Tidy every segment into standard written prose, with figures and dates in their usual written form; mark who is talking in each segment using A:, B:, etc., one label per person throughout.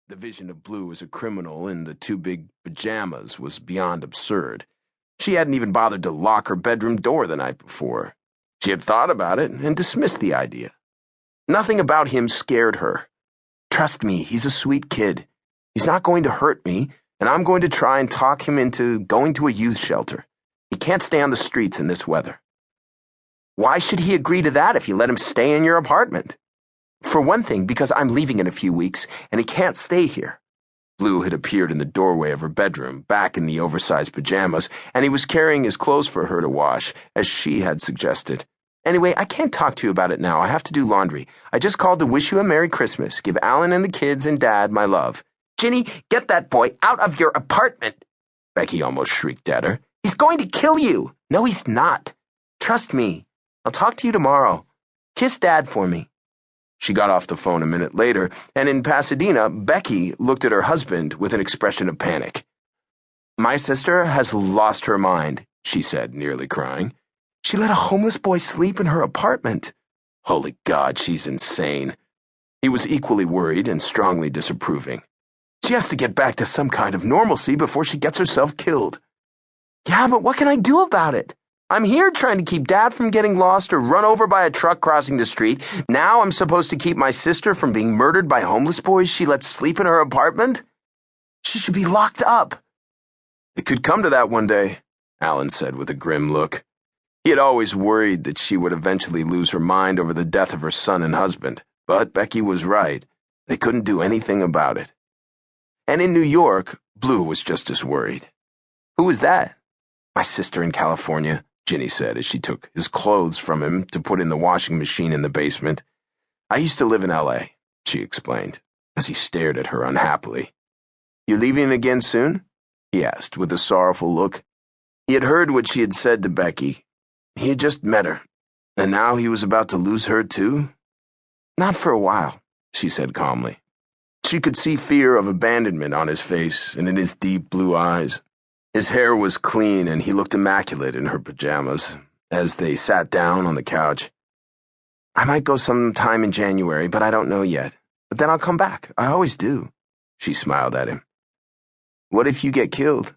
A: The vision of Blue as a criminal in the two big pajamas was beyond absurd. She hadn't even bothered to lock her bedroom door the night before. She had thought about it and dismissed the idea. Nothing about him scared her. Trust me, he's a sweet kid. He's not going to hurt me, and I'm going to try and talk him into going to a youth shelter. He can't stay on the streets in this weather. Why should he agree to that if you let him stay in your apartment? For one thing, because I'm leaving in a few weeks, and he can't stay here. Blue had appeared in the doorway of her bedroom, back in the oversized pajamas, and he was carrying his clothes for her to wash, as she had suggested. Anyway, I can't talk to you about it now. I have to do laundry. I just called to wish you a Merry Christmas. Give Alan and the kids and Dad my love. Ginny, get that boy out of your apartment, Becky almost shrieked at her. He's going to kill you. No, he's not. Trust me. I'll talk to you tomorrow. Kiss Dad for me. She got off the phone a minute later, and in Pasadena, Becky looked at her husband with an expression of panic. My sister has lost her mind, she said, nearly crying. She let a homeless boy sleep in her apartment. Holy God, she's insane. He was equally worried and strongly disapproving. She has to get back to some kind of normalcy before she gets herself killed. Yeah, but what can I do about it? I'm here trying to keep Dad from getting lost or run over by a truck crossing the street. Now I'm supposed to keep my sister from being murdered by homeless boys she lets sleep in her apartment? She should be locked up. It could come to that one day, Alan said with a grim look. He had always worried that she would eventually lose her mind over the death of her son and husband, but Becky was right. They couldn't do anything about it. And in New York, Blue was just as worried. Who was that? My sister in California, Ginny said as she took his clothes from him to put in the washing machine in the basement. I used to live in L.A., she explained, as he stared at her unhappily. You leaving again soon? He asked with a sorrowful look. He had heard what she had said to Becky. He had just met her, and now he was about to lose her too? Not for a while, she said calmly. She could see fear of abandonment on his face and in his deep blue eyes. His hair was clean, and he looked immaculate in her pajamas as they sat down on the couch. I might go sometime in January, but I don't know yet. But then I'll come back. I always do. She smiled at him. What if you get killed?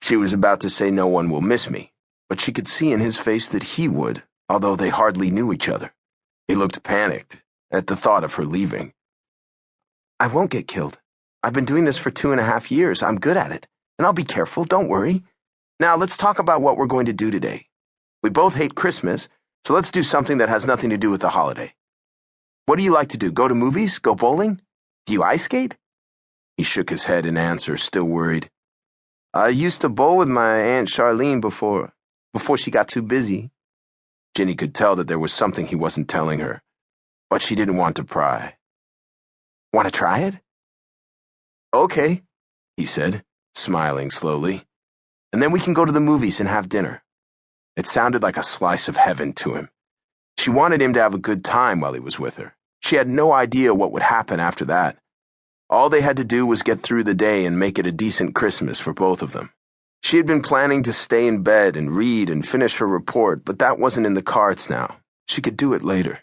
A: She was about to say no one will miss me, but she could see in his face that he would, although they hardly knew each other. He looked panicked at the thought of her leaving. I won't get killed. I've been doing this for 2.5 years. I'm good at it. And I'll be careful, don't worry. Now let's talk about what we're going to do today. We both hate Christmas, so let's do something that has nothing to do with the holiday. What do you like to do? Go to movies? Go bowling? Do you ice skate? He shook his head in answer, still worried. I used to bowl with my Aunt Charlene before she got too busy. Ginny could tell that there was something he wasn't telling her, but she didn't want to pry. Want to try it? Okay, he said, smiling slowly. And then we can go to the movies and have dinner. It sounded like a slice of heaven to him. She wanted him to have a good time while he was with her. She had no idea what would happen after that. All they had to do was get through the day and make it a decent Christmas for both of them. She had been planning to stay in bed and read and finish her report, but that wasn't in the cards now. She could do it later.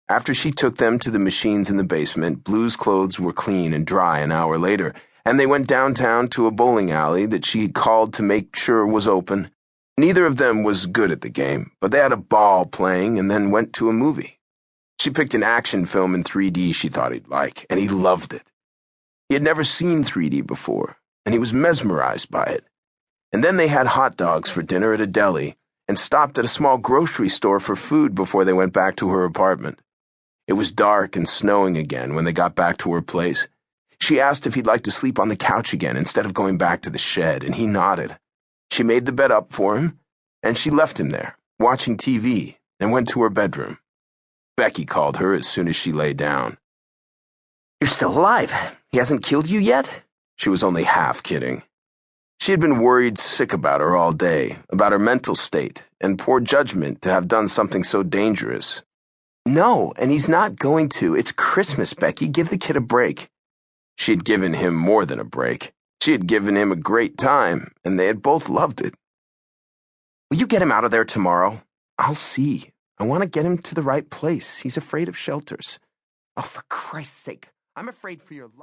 A: After she took them to the machines in the basement, Blue's clothes were clean and dry an hour later, and they went downtown to a bowling alley that she had called to make sure was open. Neither of them was good at the game, but they had a ball playing and then went to a movie. She picked an action film in 3D she thought he'd like, and he loved it. He had never seen 3D before, and he was mesmerized by it. And then they had hot dogs for dinner at a deli and stopped at a small grocery store for food before they went back to her apartment. It was dark and snowing again when they got back to her place. She asked if he'd like to sleep on the couch again instead of going back to the shed, and he nodded. She made the bed up for him, and she left him there, watching TV, and went to her bedroom. Becky called her as soon as she lay down. You're still alive. He hasn't killed you yet? She was only half kidding. She had been worried sick about her all day, about her mental state, and poor judgment to have done something so dangerous. No, and he's not going to. It's Christmas, Becky. Give the kid a break. She had given him more than a break. She had given him a great time, and they had both loved it. Will you get him out of there tomorrow? I'll see. I want to get him to the right place. He's afraid of shelters. Oh, for Christ's sake, I'm afraid for your life.